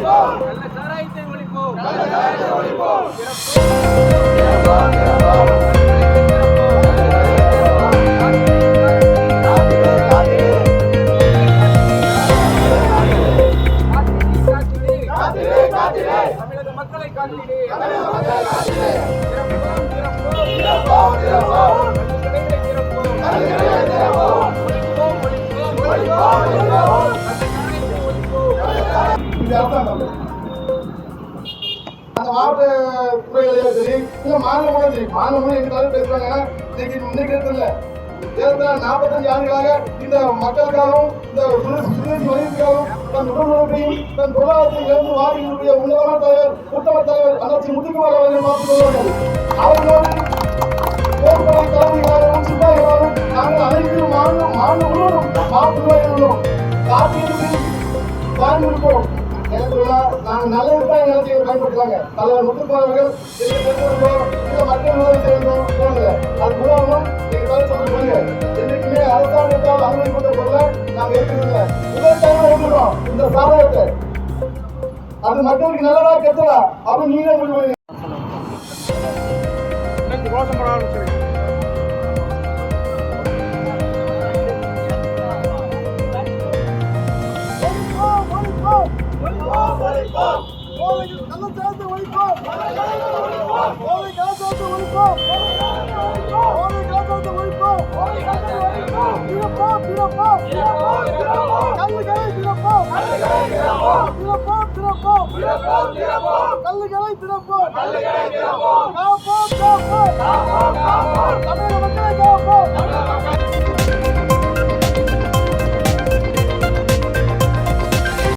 சாராயத்தை ஒழிப்போம். தமிழக மக்களை காத்திடு. அந்த மாவட்ட துறைகளிலும் சரி, இல்ல மாநிலங்களும் சரி, மாநிலங்களும் எங்கிட்டாலும் பேசுறாங்க. இன்னைக்கு இல்ல, 45 ஆண்டுகளாக இந்த மக்களுக்காகவும் இந்த சுதேசி வணிகத்துக்காகவும் தன் உடல்நலத்தையும் தன் பொருளாதாரத்தையும் இழந்து வாரிகளுடைய உன்னதமான தலைவர் உத்தம தலைவர் அண்ணாச்சி முத்துக்குமார் அவர்கள் பார்த்துக் கொள்வார்கள். அவர்களோடு போர்ப்படை தலைமைகளாகவும் சிப்பாய்களாகவும் நாங்கள் அனைவரும் மாநில முழுவதும் மாவட்ட நிலையிலும் காப்பீடு பயன்படுத்துவோம். நாங்கள் நல்லதுதான் நிலத்தை பயன்படுத்துவாங்க. தலைவர் முத்துக்குமார் அவர்கள் மக்கள் உதவி செய்யணும் போனதில்லை. அது மூலமும் எங்க சொல்லுங்க, என்னைக்குமே அரசாங்கத்தால் அனுமதிப்பட்ட பொருளை நாங்கள் எடுத்துக்கல. முதற்காக எடுத்துக்கிறோம் இந்த சாதகத்தை. அது மக்களுக்கு நல்லதா கெட்டதா அப்படின்னு நீங்களே முடிவு. கல்லுகளை திறப்போம்.